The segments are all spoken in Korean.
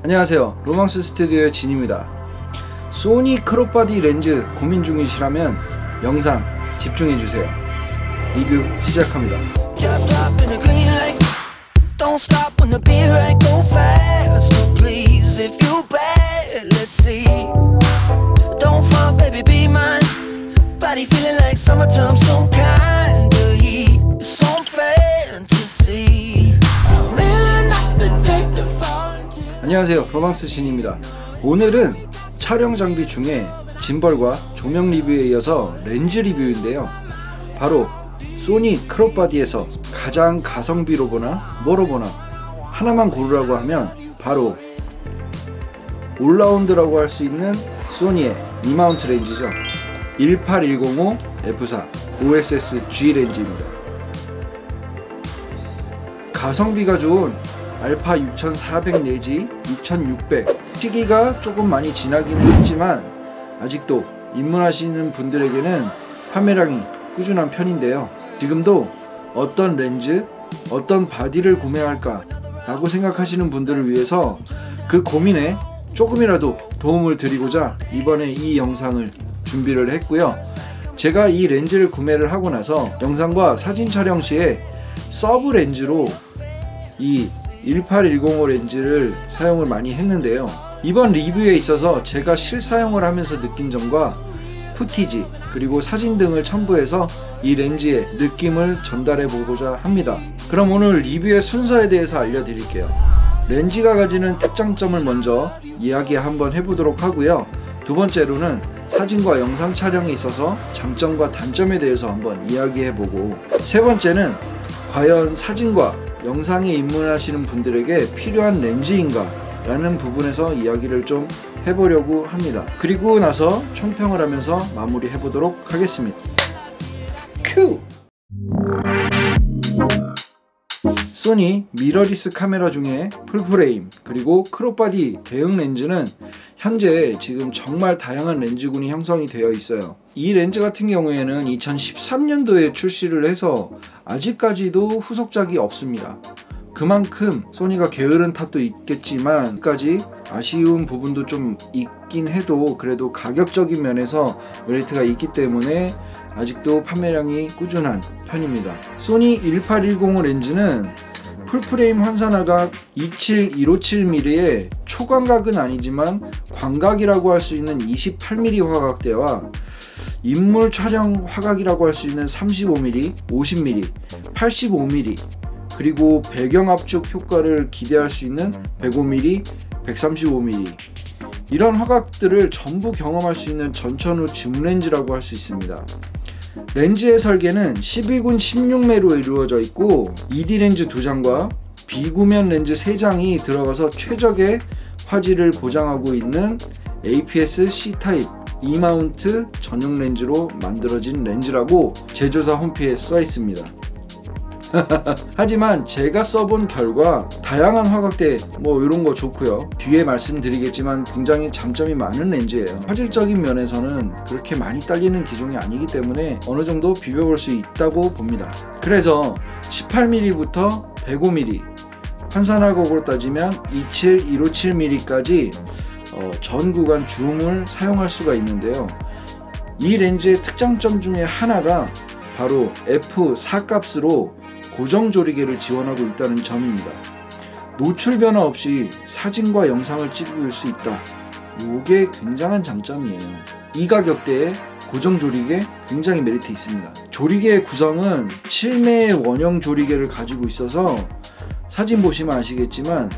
안녕하세요, 로망스 스튜디오의 진입니다. 소니 크롭바디 렌즈 고민 중이시라면 영상 집중해주세요. 리뷰 시작합니다. 안녕하세요, 로망스 신입니다. 오늘은 촬영 장비 중에 짐벌과 조명 리뷰에 이어서 렌즈 리뷰인데요, 바로 소니 크롭바디에서 가장 가성비로 보나 뭐로 보나 하나만 고르라고 하면 바로 올라운드라고 할 수 있는 소니의 E마운트 렌즈죠. 18105 f4 OSS-G 렌즈입니다. 가성비가 좋은 알파 6400 내지 6600, 시기가 조금 많이 지나기는 했지만 아직도 입문하시는 분들에게는 판매량이 꾸준한 편인데요, 지금도 어떤 렌즈, 어떤 바디를 구매할까 라고 생각하시는 분들을 위해서 그 고민에 조금이라도 도움을 드리고자 이번에 이 영상을 준비를 했고요. 제가 이 렌즈를 구매를 하고 나서 영상과 사진 촬영 시에 서브 렌즈로 이 18105 렌즈를 사용을 많이 했는데요, 이번 리뷰에 있어서 제가 실사용을 하면서 느낀 점과 푸티지 그리고 사진 등을 첨부해서 이 렌즈의 느낌을 전달해 보고자 합니다. 그럼 오늘 리뷰의 순서에 대해서 알려드릴게요. 렌즈가 가지는 특장점을 먼저 이야기 한번 해보도록 하고요, 두 번째로는 사진과 영상 촬영에 있어서 장점과 단점에 대해서 한번 이야기해보고, 세 번째는 과연 사진과 영상에 입문하시는 분들에게 필요한 렌즈인가 라는 부분에서 이야기를 좀 해보려고 합니다. 그리고 나서 총평을 하면서 마무리 해보도록 하겠습니다. 큐! 소니 미러리스 카메라 중에 풀프레임 그리고 크롭바디 대응 렌즈는 현재 지금 정말 다양한 렌즈군이 형성이 되어 있어요. 이 렌즈 같은 경우에는 2013년도에 출시를 해서 아직까지도 후속작이 없습니다. 그만큼 소니가 게으른 탓도 있겠지만 까지 아쉬운 부분도 좀 있긴 해도 그래도 가격적인 면에서 메리트가 있기 때문에 아직도 판매량이 꾸준한 편입니다. 소니 18105 렌즈는 풀프레임 환산화각 27157mm의 초광각은 아니지만 광각이라고 할 수 있는 28mm 화각대와 인물 촬영 화각이라고 할 수 있는 35mm, 50mm, 85mm, 그리고 배경 압축 효과를 기대할 수 있는 105mm, 135mm, 이런 화각들을 전부 경험할 수 있는 전천후 줌 렌즈라고 할 수 있습니다. 렌즈의 설계는 12군 16매로 이루어져 있고 ED 렌즈 2장과 비구면 렌즈 3장이 들어가서 최적의 화질을 보장하고 있는 APS-C 타입 E마운트 전용 렌즈로 만들어진 렌즈라고 제조사 홈페이지에 써 있습니다. 하지만 제가 써본 결과 다양한 화각대 이런 거 좋고요, 뒤에 말씀드리겠지만 굉장히 장점이 많은 렌즈예요. 화질적인 면에서는 그렇게 많이 딸리는 기종이 아니기 때문에 어느 정도 비벼볼 수 있다고 봅니다. 그래서 18mm부터 105mm, 환산화각으로 따지면 27157mm까지 전 구간 줌을 사용할 수가 있는데요, 이 렌즈의 특장점 중에 하나가 바로 f4 값으로 고정 조리개를 지원하고 있다는 점입니다. 노출 변화 없이 사진과 영상을 찍을 수 있다, 이게 굉장한 장점이에요. 이 가격대에 고정 조리개 굉장히 메리트 있습니다. 조리개의 구성은 7매의 원형 조리개를 가지고 있어서 사진 보시면 아시겠지만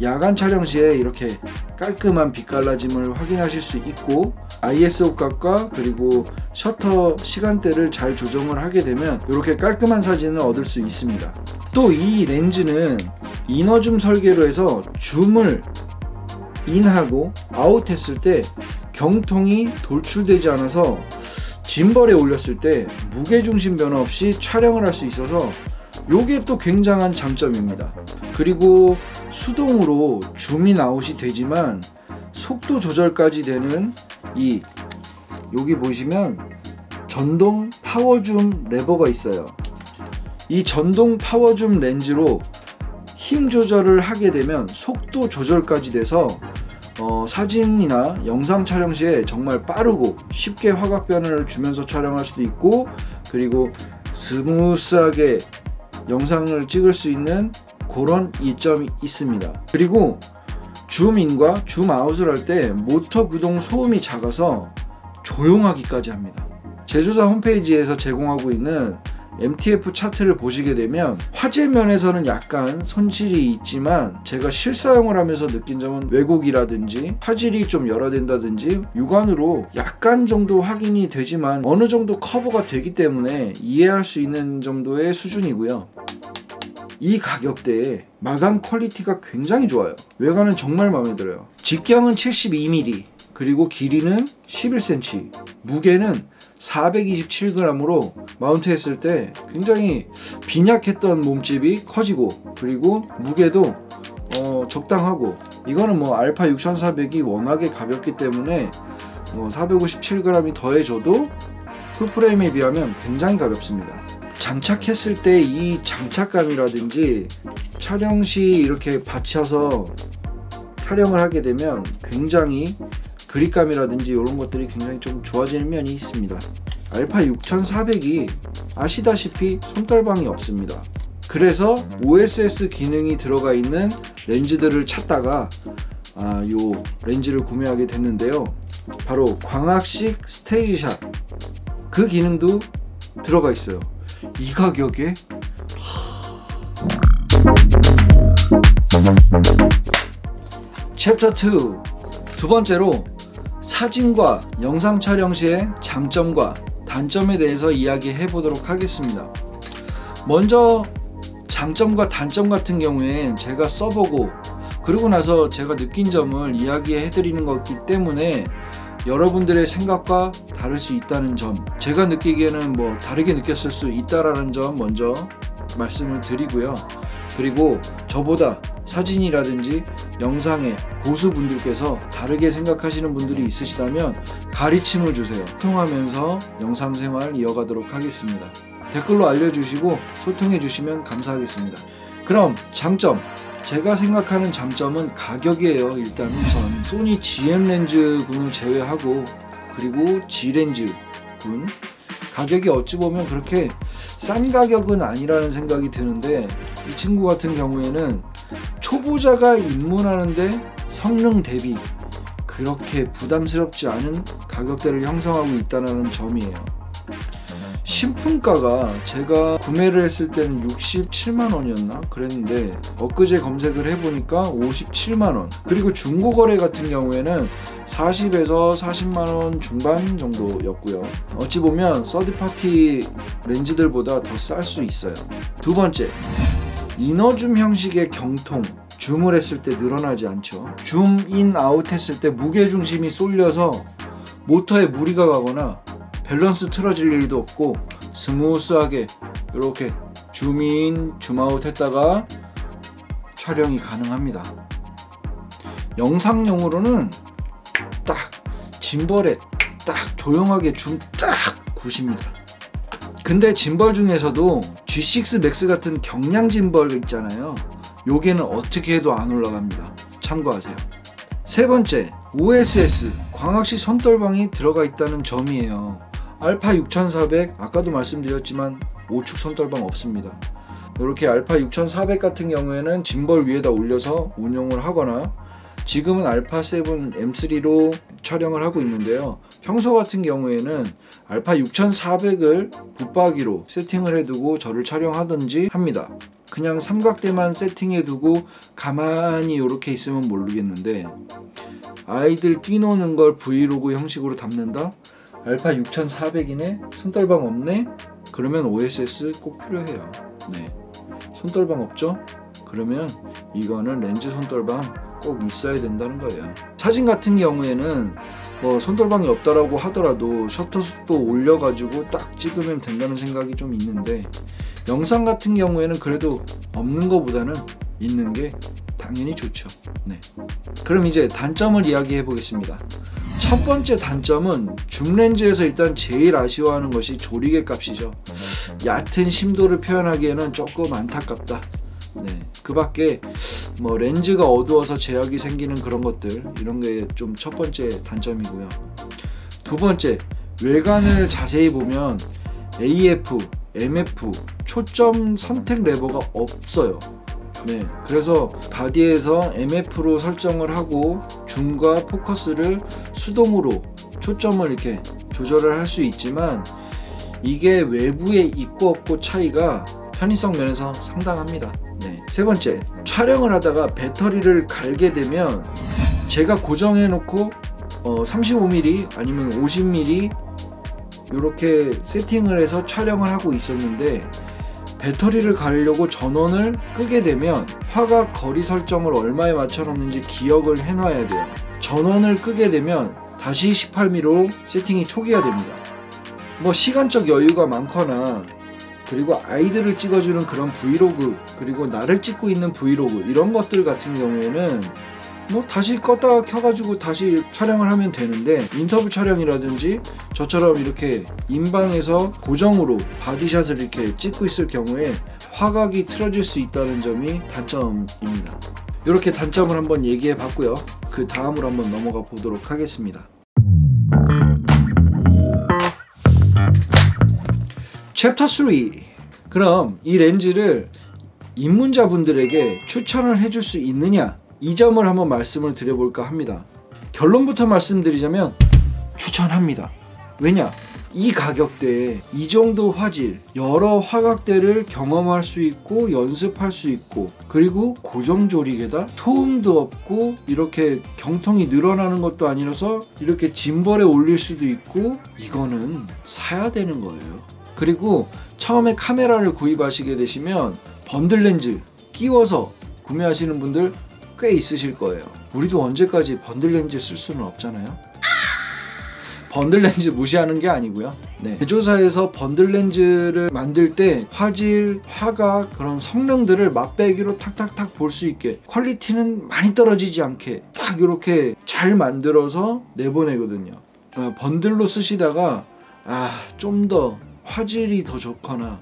야간 촬영 시에 이렇게 깔끔한 빛갈라짐을 확인하실 수 있고, ISO 값과 그리고 셔터 시간대를 잘 조정을 하게 되면 이렇게 깔끔한 사진을 얻을 수 있습니다. 또 이 렌즈는 이너줌 설계로 해서 줌을 인하고 아웃했을 때 경통이 돌출되지 않아서 짐벌에 올렸을 때 무게중심 변화 없이 촬영을 할 수 있어서 요게 또 굉장한 장점입니다. 그리고 수동으로 줌인 아웃이 되지만 속도 조절까지 되는 여기 보시면 전동 파워줌 레버가 있어요. 이 전동 파워줌 렌즈로 힘 조절을 하게 되면 속도 조절까지 돼서 사진이나 영상 촬영 시에 정말 빠르고 쉽게 화각 변화를 주면서 촬영할 수도 있고, 그리고 스무스하게 영상을 찍을 수 있는 그런 이점이 있습니다. 그리고 줌인과 줌아웃을 할 때 모터 구동 소음이 작아서 조용하기까지 합니다. 제조사 홈페이지에서 제공하고 있는 MTF 차트를 보시게 되면 화질 면에서는 약간 손실이 있지만 제가 실사용을 하면서 느낀 점은 왜곡이라든지 화질이 좀 열화된다든지 육안으로 약간 정도 확인이 되지만 어느 정도 커버가 되기 때문에 이해할 수 있는 정도의 수준이고요. 이 가격대에 마감 퀄리티가 굉장히 좋아요. 외관은 정말 마음에 들어요. 직경은 72mm, 그리고 길이는 11cm, 무게는 427g으로 마운트했을 때 굉장히 빈약했던 몸집이 커지고, 그리고 무게도 적당하고, 이거는 뭐 알파 6400이 워낙에 가볍기 때문에 457g이 더해져도 풀프레임에 비하면 굉장히 가볍습니다. 장착했을 때 이 장착감이라든지 촬영 시 이렇게 받쳐서 촬영을 하게 되면 굉장히 그립감이라든지 이런 것들이 굉장히 좀 좋아지는 면이 있습니다. 알파 6400이 아시다시피 손떨방이 없습니다. 그래서 OSS 기능이 들어가 있는 렌즈들을 찾다가 요 렌즈를 구매하게 됐는데요. 바로 광학식 스테이지샷, 그 기능도 들어가 있어요. 이 가격에 챕터 2, 두 번째로 사진과 영상 촬영 시의 장점과 단점에 대해서 이야기해 보도록 하겠습니다. 먼저 장점과 단점 같은 경우엔 제가 써보고 그러고 나서 제가 느낀 점을 이야기해 드리는 거기 때문에 여러분들의 생각과 다를 수 있다는 점, 제가 느끼기에는 뭐 다르게 느꼈을 수 있다라는 점 먼저 말씀을 드리고요. 그리고 저보다 사진이라든지 영상의 고수분들께서 다르게 생각하시는 분들이 있으시다면 가르침을 주세요. 소통하면서 영상 생활 이어가도록 하겠습니다. 댓글로 알려주시고 소통해 주시면 감사하겠습니다. 그럼 장점, 제가 생각하는 장점은 가격이에요. 일단 우선 소니 GM 렌즈군을 제외하고, 그리고 G 렌즈군 가격이 어찌 보면 그렇게 싼 가격은 아니라는 생각이 드는데, 이 친구 같은 경우에는 초보자가 입문하는데 성능 대비 그렇게 부담스럽지 않은 가격대를 형성하고 있다는 점이에요. 신품가가 제가 구매를 했을 때는 67만원이었나 그랬는데 엊그제 검색을 해보니까 57만원, 그리고 중고거래 같은 경우에는 40에서 40만원 중반 정도였고요. 어찌 보면 서드파티 렌즈들보다 더 쌀 수 있어요. 두 번째, 이너줌 형식의 경통, 줌을 했을 때 늘어나지 않죠. 줌인 아웃 했을 때 무게중심이 쏠려서 모터에 무리가 가거나 밸런스 틀어질 일도 없고 스무스하게 이렇게 줌인 줌아웃 했다가 촬영이 가능합니다. 영상용으로는 딱 짐벌에 딱 조용하게 줌 딱 굿입니다. 근데 짐벌 중에서도 G6 맥스 같은 경량 짐벌 있잖아요. 요게는 어떻게 해도 안 올라갑니다. 참고하세요. 세 번째, OSS 광학식 손떨방이 들어가 있다는 점이에요. 알파 6400 아까도 말씀드렸지만 오축 손떨방 없습니다. 이렇게 알파 6400 같은 경우에는 짐벌 위에다 올려서 운영을 하거나, 지금은 알파 7 M3로 촬영을 하고 있는데요. 평소 같은 경우에는 알파 6400을 붙박이로 세팅을 해두고 저를 촬영하든지 합니다. 그냥 삼각대만 세팅해 두고 가만히 이렇게 있으면 모르겠는데, 아이들 뛰노는 걸 브이로그 형식으로 담는다? 알파 6400이네? 손떨방 없네? 그러면 OSS 꼭 필요해요. 네. 손떨방 없죠? 그러면 이거는 렌즈 손떨방 꼭 있어야 된다는 거예요. 사진 같은 경우에는 뭐 손떨방이 없다라고 하더라도 셔터 속도 올려가지고 딱 찍으면 된다는 생각이 좀 있는데, 영상 같은 경우에는 그래도 없는 것보다는 있는 게 당연히 좋죠. 네. 그럼 이제 단점을 이야기해 보겠습니다. 첫 번째 단점은 줌 렌즈에서 일단 제일 아쉬워하는 것이 조리개 값이죠. 얕은 심도를 표현하기에는 조금 안타깝다. 네, 그 밖에 뭐 렌즈가 어두워서 제약이 생기는 그런 것들, 이런 게 좀 첫 번째 단점이고요. 두 번째, 외관을 자세히 보면 AF, MF, 초점 선택 레버가 없어요. 네, 그래서 바디에서 MF로 설정을 하고 줌과 포커스를 수동으로 초점을 이렇게 조절을 할 수 있지만, 이게 외부에 있고 없고 차이가 편의성 면에서 상당합니다. 네. 세 번째, 촬영을 하다가 배터리를 갈게 되면 제가 고정해 놓고 35mm 아니면 50mm 이렇게 세팅을 해서 촬영을 하고 있었는데, 배터리를 갈려고 전원을 끄게 되면 화각 거리 설정을 얼마에 맞춰놨는지 기억을 해놔야 돼요. 전원을 끄게 되면 다시 18mm로 세팅이 초기화 됩니다. 뭐 시간적 여유가 많거나, 그리고 아이들을 찍어주는 그런 브이로그, 그리고 나를 찍고 있는 브이로그, 이런 것들 같은 경우에는 뭐 다시 껐다가 켜가지고 다시 촬영을 하면 되는데, 인터뷰 촬영이라든지 저처럼 이렇게 인방에서 고정으로 바디샷을 이렇게 찍고 있을 경우에 화각이 틀어질 수 있다는 점이 단점입니다. 이렇게 단점을 한번 얘기해 봤고요. 그 다음으로 한번 넘어가 보도록 하겠습니다. 챕터 3. 그럼 이 렌즈를 입문자분들에게 추천을 해줄 수 있느냐, 이 점을 한번 말씀을 드려볼까 합니다. 결론부터 말씀드리자면 추천합니다. 왜냐? 이 가격대에 이 정도 화질, 여러 화각대를 경험할 수 있고 연습할 수 있고, 그리고 고정 조립에다 소음도 없고 이렇게 경통이 늘어나는 것도 아니라서 이렇게 짐벌에 올릴 수도 있고, 이거는 사야 되는 거예요. 그리고 처음에 카메라를 구입하시게 되시면 번들 렌즈 끼워서 구매하시는 분들 꽤 있으실 거예요. 우리도 언제까지 번들 렌즈 쓸 수는 없잖아요. 번들 렌즈 무시하는 게 아니고요. 네. 제조사에서 번들 렌즈를 만들 때 화질, 화각, 그런 성능들을 맛배기로 탁탁탁 볼 수 있게, 퀄리티는 많이 떨어지지 않게 딱 이렇게 잘 만들어서 내보내거든요. 번들로 쓰시다가 좀 더 화질이 더 좋거나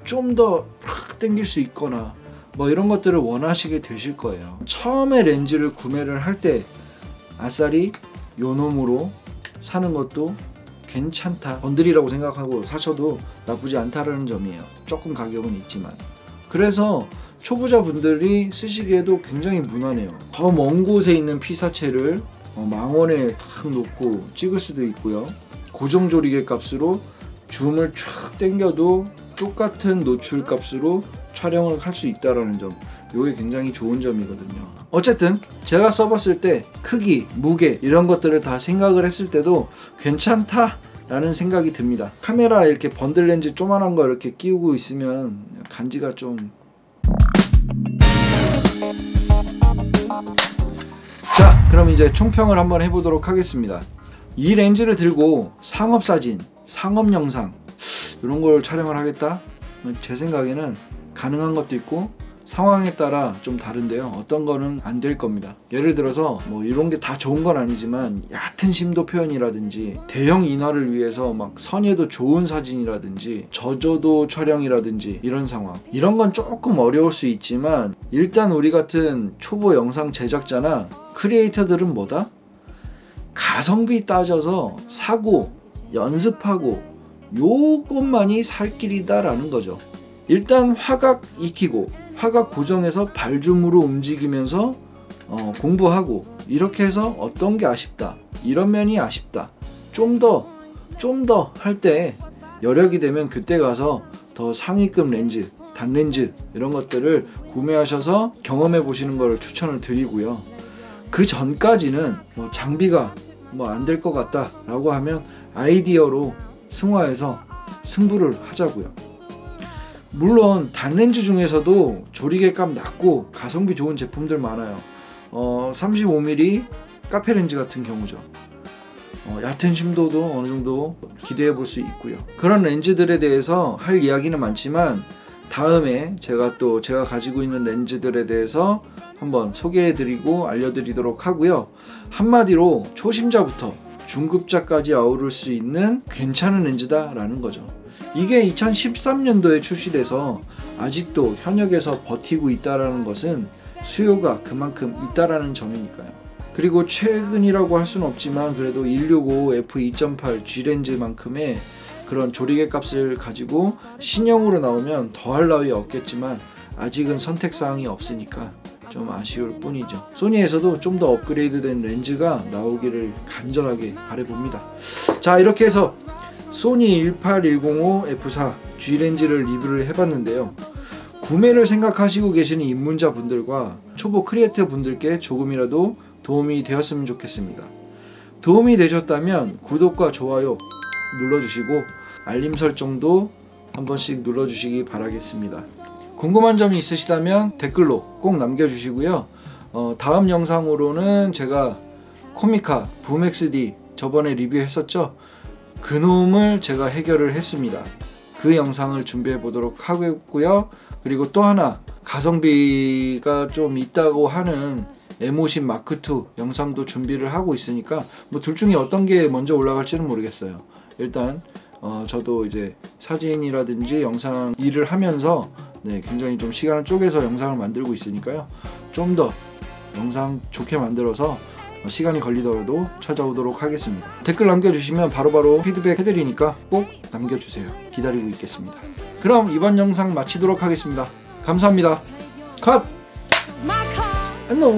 좀 더 팍 땡길 수 있거나 뭐 이런 것들을 원하시게 되실 거예요. 처음에 렌즈를 구매를 할 때 아싸리 요 놈으로 사는 것도 괜찮다, 번들이라고 생각하고 사셔도 나쁘지 않다라는 점이에요. 조금 가격은 있지만. 그래서 초보자분들이 쓰시기에도 굉장히 무난해요. 더 먼 곳에 있는 피사체를 망원에 탁 놓고 찍을 수도 있고요. 고정 조리개 값으로 줌을 쭉 당겨도 똑같은 노출 값으로 촬영을 할 수 있다는 점, 이게 굉장히 좋은 점이거든요. 어쨌든 제가 써봤을 때 크기, 무게 이런 것들을 다 생각을 했을 때도 괜찮다라는 생각이 듭니다. 카메라 이렇게 번들 렌즈 조만한 거 이렇게 끼우고 있으면 간지가 좀... 자, 그럼 이제 총평을 한번 해보도록 하겠습니다. 이 렌즈를 들고 상업사진, 상업영상 이런 걸 촬영을 하겠다? 제 생각에는 가능한 것도 있고 상황에 따라 좀 다른데요. 어떤 거는 안 될 겁니다. 예를 들어서 뭐 이런 게 다 좋은 건 아니지만 얕은 심도 표현이라든지 대형 인화를 위해서 막 선에도 좋은 사진이라든지 저조도 촬영이라든지 이런 상황, 이런 건 조금 어려울 수 있지만, 일단 우리 같은 초보 영상 제작자나 크리에이터들은 뭐다? 가성비 따져서 사고 연습하고 요것만이 살 길이다라는 거죠. 일단 화각 익히고 화각 고정해서 발줌으로 움직이면서 공부하고, 이렇게 해서 어떤 게 아쉽다, 이런 면이 아쉽다, 좀 더 할 때 여력이 되면 그때 가서 더 상위급 렌즈, 단렌즈 이런 것들을 구매하셔서 경험해 보시는 걸 추천을 드리고요. 그 전까지는 장비가 안 될 것 같다 라고 하면 아이디어로 승화해서 승부를 하자고요. 물론 단렌즈 중에서도 조리개 값 낮고 가성비 좋은 제품들 많아요. 35mm 카페 렌즈 같은 경우죠. 얕은 심도도 어느 정도 기대해 볼 수 있고요. 그런 렌즈들에 대해서 할 이야기는 많지만 다음에 제가 가지고 있는 렌즈들에 대해서 한번 소개해 드리고 알려드리도록 하고요. 한마디로 초심자부터 중급자까지 아우를 수 있는 괜찮은 렌즈다 라는 거죠. 이게 2013년도에 출시돼서 아직도 현역에서 버티고 있다라는 것은 수요가 그만큼 있다라는 점이니까요. 그리고 최근이라고 할 수는 없지만 그래도 165 f2.8 G렌즈만큼의 그런 조리개 값을 가지고 신형으로 나오면 더할 나위 없겠지만 아직은 선택사항이 없으니까 좀 아쉬울 뿐이죠. 소니에서도 좀 더 업그레이드된 렌즈가 나오기를 간절하게 바라봅니다. 자, 이렇게 해서 소니 18105 f4 G렌즈를 리뷰를 해봤는데요. 구매를 생각하시고 계시는 입문자 분들과 초보 크리에이터 분들께 조금이라도 도움이 되었으면 좋겠습니다. 도움이 되셨다면 구독과 좋아요 눌러주시고 알림 설정도 한 번씩 눌러주시기 바라겠습니다. 궁금한 점이 있으시다면 댓글로 꼭 남겨주시고요. 다음 영상으로는 제가 코미카 붐XD 저번에 리뷰했었죠. 그놈을 제가 해결을 했습니다. 그 영상을 준비해 보도록 하고요. 그리고 또 하나 가성비가 좀 있다고 하는 M50 마크2 영상도 준비를 하고 있으니까 뭐 둘 중에 어떤 게 먼저 올라갈지는 모르겠어요. 일단 저도 이제 사진이라든지 영상 일을 하면서 굉장히 좀 시간을 쪼개서 영상을 만들고 있으니까요. 좀 더 영상 좋게 만들어서 시간이 걸리더라도 찾아오도록 하겠습니다. 댓글 남겨주시면 바로바로 피드백 해드리니까 꼭 남겨주세요. 기다리고 있겠습니다. 그럼 이번 영상 마치도록 하겠습니다. 감사합니다. 컷! 안녕!